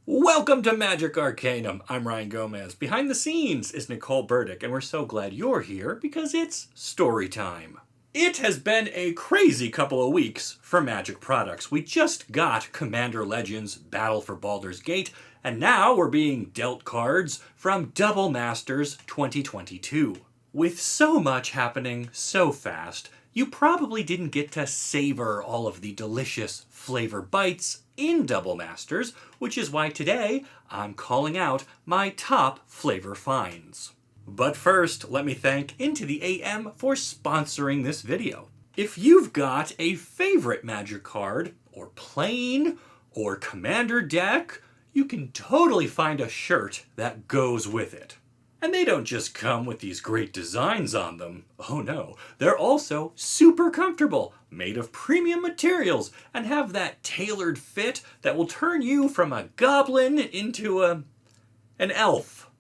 Welcome to Magic Arcanum. I'm Ryan Gomez. Behind the scenes is Nicole Burdick, and we're so glad you're here because it's story time. It has been a crazy couple of weeks for Magic products. We just got Commander Legends Battle for Baldur's Gate, and now we're being dealt cards from Double Masters 2022. With so much happening so fast, you probably didn't get to savor all of the delicious flavor bites in Double Masters, which is why today I'm calling out my top flavor finds. But first, let me thank Into the AM for sponsoring this video. If you've got a favorite Magic card, or plane, or commander deck, you can totally find a shirt that goes with it. And they don't just come with these great designs on them. Oh no, they're also super comfortable, made of premium materials, and have that tailored fit that will turn you from a goblin into an elf.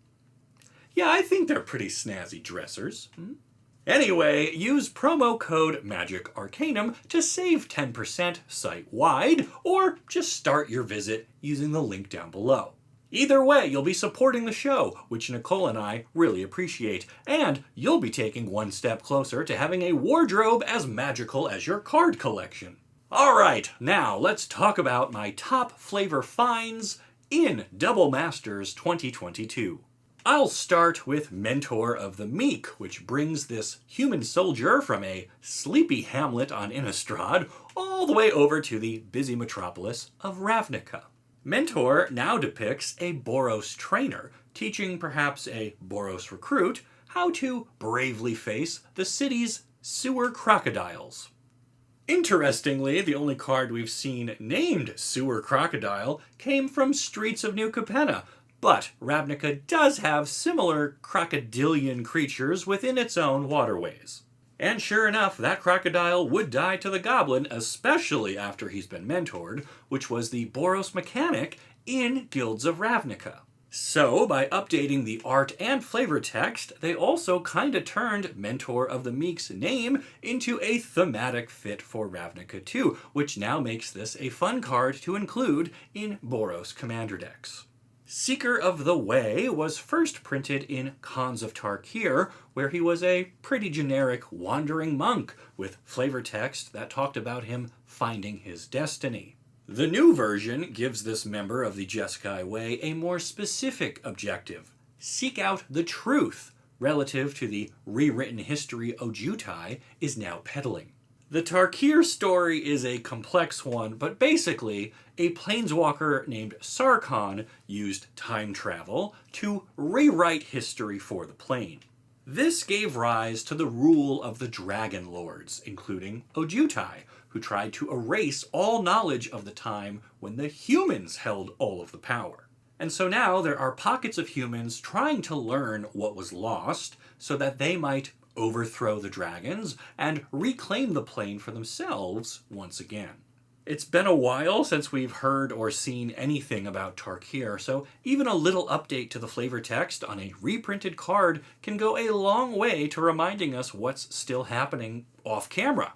Yeah, I think they're pretty snazzy dressers. Anyway, use promo code MAGICARCANUM to save 10% site-wide, or just start your visit using the link down below. Either way, you'll be supporting the show, which Nicole and I really appreciate, and you'll be taking one step closer to having a wardrobe as magical as your card collection. Alright, now let's talk about my top flavor finds in Double Masters 2022. I'll start with Mentor of the Meek, which brings this human soldier from a sleepy hamlet on Innistrad all the way over to the busy metropolis of Ravnica. Mentor now depicts a Boros trainer, teaching perhaps a Boros recruit how to bravely face the city's sewer crocodiles. Interestingly, the only card we've seen named Sewer Crocodile came from Streets of New Capenna, but Ravnica does have similar crocodilian creatures within its own waterways. And sure enough, that crocodile would die to the goblin, especially after he's been mentored, which was the Boros mechanic in Guilds of Ravnica. So, by updating the art and flavor text, they also kinda turned Mentor of the Meek's name into a thematic fit for Ravnica 2, which now makes this a fun card to include in Boros commander decks. Seeker of the Way was first printed in Khans of Tarkir, where he was a pretty generic wandering monk with flavor text that talked about him finding his destiny. The new version gives this member of the Jeskai Way a more specific objective: seek out the truth, relative to the rewritten history Ojutai is now peddling. The Tarkir story is a complex one, but basically, a planeswalker named Sarkhan used time travel to rewrite history for the plane. This gave rise to the rule of the Dragon Lords, including Ojutai, who tried to erase all knowledge of the time when the humans held all of the power. And so now there are pockets of humans trying to learn what was lost so that they might overthrow the dragons and reclaim the plane for themselves once again. It's been a while since we've heard or seen anything about Tarkir, so even a little update to the flavor text on a reprinted card can go a long way to reminding us what's still happening off camera,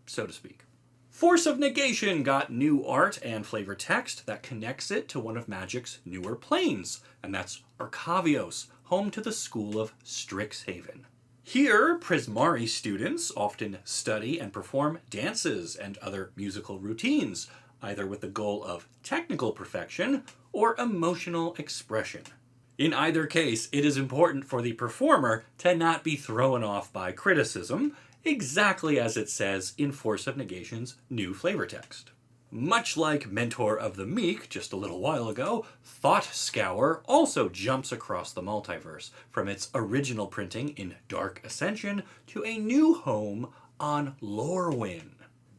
so to speak. Force of Negation got new art and flavor text that connects it to one of Magic's newer planes, and that's Arcavios, home to the School of Strixhaven. Here, Prismari students often study and perform dances and other musical routines, either with the goal of technical perfection or emotional expression. In either case, it is important for the performer to not be thrown off by criticism, exactly as it says in Force of Negation's new flavor text. Much like Mentor of the Meek just a little while ago, Thought Scour also jumps across the multiverse, from its original printing in Dark Ascension to a new home on Lorwyn.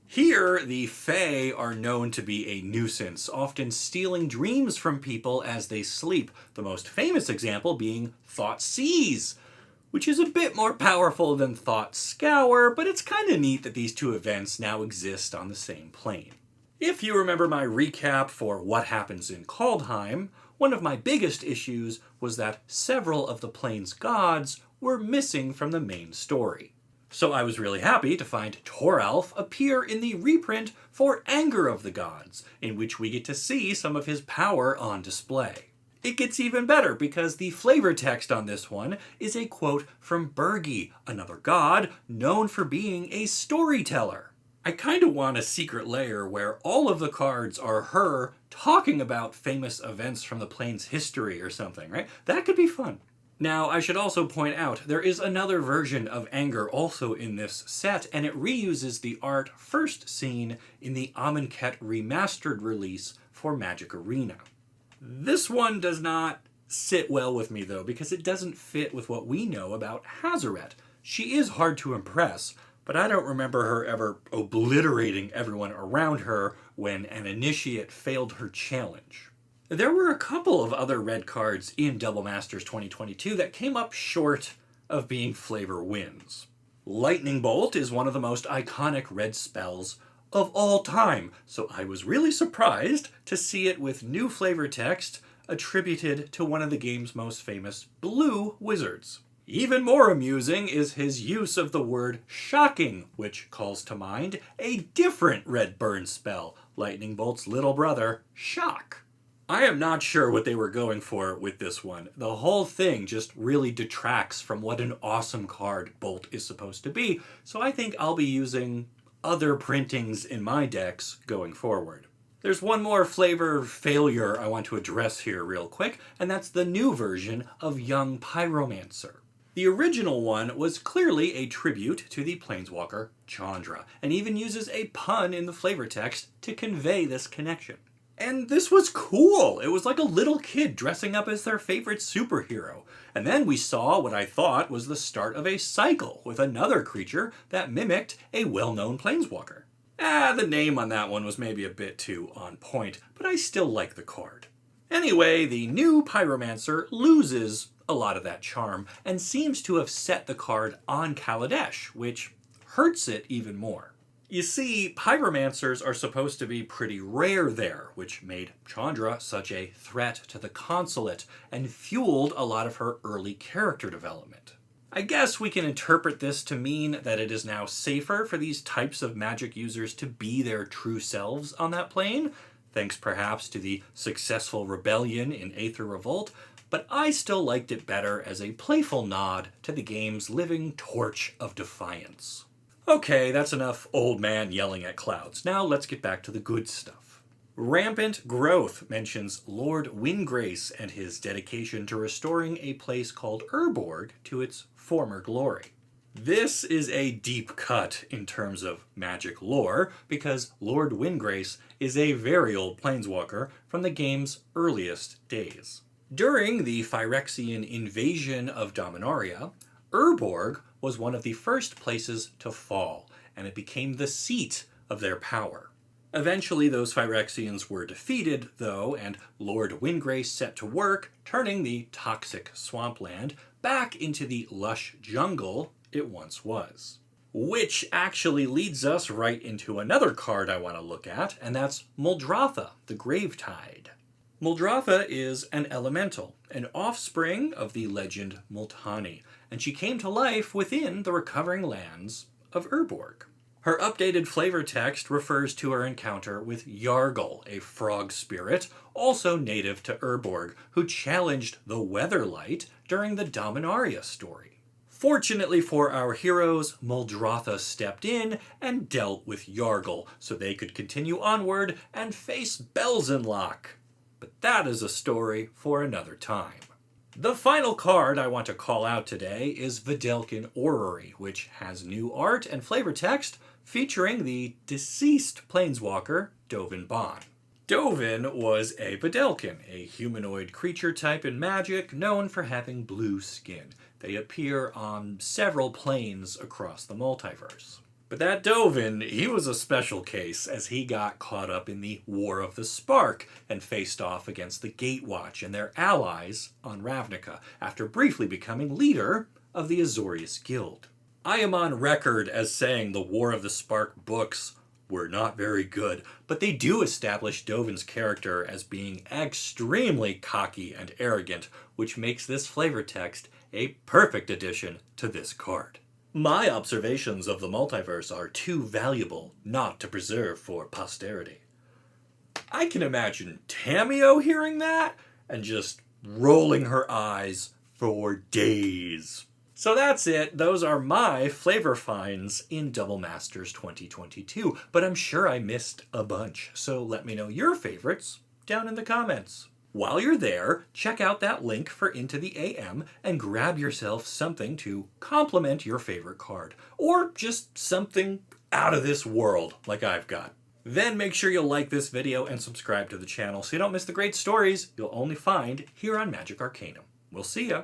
Here, the Fae are known to be a nuisance, often stealing dreams from people as they sleep, the most famous example being Thought Seize, which is a bit more powerful than Thought Scour, but it's kinda neat that these two events now exist on the same plane. If you remember my recap for What Happens in Kaldheim, one of my biggest issues was that several of the plane's gods were missing from the main story. So I was really happy to find Toralf appear in the reprint for Anger of the Gods, in which we get to see some of his power on display. It gets even better because the flavor text on this one is a quote from Birgi, another god known for being a storyteller. I kind of want a secret layer where all of the cards are her talking about famous events from the plane's history or something, right? That could be fun. Now, I should also point out, there is another version of Anger also in this set, and it reuses the art first seen in the Amonkhet remastered release for Magic Arena. This one does not sit well with me, though, because it doesn't fit with what we know about Hazoret. She is hard to impress, but I don't remember her ever obliterating everyone around her when an initiate failed her challenge. There were a couple of other red cards in Double Masters 2022 that came up short of being flavor wins. Lightning Bolt is one of the most iconic red spells of all time, so I was really surprised to see it with new flavor text attributed to one of the game's most famous blue wizards. Even more amusing is his use of the word shocking, which calls to mind a different red burn spell, Lightning Bolt's little brother, Shock. I am not sure what they were going for with this one. The whole thing just really detracts from what an awesome card Bolt is supposed to be, so I think I'll be using other printings in my decks going forward. There's one more flavor failure I want to address here real quick, and that's the new version of Young Pyromancer. The original one was clearly a tribute to the planeswalker Chandra, and even uses a pun in the flavor text to convey this connection. And this was cool! It was like a little kid dressing up as their favorite superhero. And then we saw what I thought was the start of a cycle with another creature that mimicked a well-known planeswalker. The name on that one was maybe a bit too on point, but I still like the card. Anyway, the new Pyromancer loses a lot of that charm, and seems to have set the card on Kaladesh, which hurts it even more. You see, Pyromancers are supposed to be pretty rare there, which made Chandra such a threat to the consulate, and fueled a lot of her early character development. I guess we can interpret this to mean that it is now safer for these types of magic users to be their true selves on that plane, thanks perhaps to the successful rebellion in Aether Revolt, but I still liked it better as a playful nod to the game's living torch of defiance. Okay, that's enough old man yelling at clouds. Now let's get back to the good stuff. Rampant Growth mentions Lord Windgrace and his dedication to restoring a place called Urborg to its former glory. This is a deep cut in terms of magic lore, because Lord Windgrace is a very old planeswalker from the game's earliest days. During the Phyrexian invasion of Dominaria, Urborg was one of the first places to fall, and it became the seat of their power. Eventually, those Phyrexians were defeated, though, and Lord Windgrace set to work, turning the toxic swampland back into the lush jungle it once was. Which actually leads us right into another card I want to look at, and that's Muldrotha, the Gravetide. Muldrotha is an elemental, an offspring of the legend Multani, and she came to life within the recovering lands of Urborg. Her updated flavor text refers to her encounter with Yargle, a frog spirit, also native to Urborg, who challenged the Weatherlight during the Dominaria story. Fortunately for our heroes, Muldrotha stepped in and dealt with Yargle, so they could continue onward and face Belzenlock. But that is a story for another time. The final card I want to call out today is Vedalken Orrery, which has new art and flavor text featuring the deceased planeswalker Dovan Baan. Dovan was a Vedalken, a humanoid creature type in Magic known for having blue skin. They appear on several planes across the multiverse. But that Dovan, he was a special case, as he got caught up in the War of the Spark and faced off against the Gatewatch and their allies on Ravnica, after briefly becoming leader of the Azorius Guild. I am on record as saying the War of the Spark books were not very good, but they do establish Dovan's character as being extremely cocky and arrogant, which makes this flavor text a perfect addition to this card. My observations of the multiverse are too valuable not to preserve for posterity. I can imagine Tamio hearing that and just rolling her eyes for days. So that's it. Those are my flavor finds in Double Masters 2022. But I'm sure I missed a bunch. So let me know your favorites down in the comments. While you're there, check out that link for Into the AM and grab yourself something to complement your favorite card. Or just something out of this world like I've got. Then make sure you'll like this video and subscribe to the channel so you don't miss the great stories you'll only find here on Magic Arcanum. We'll see ya!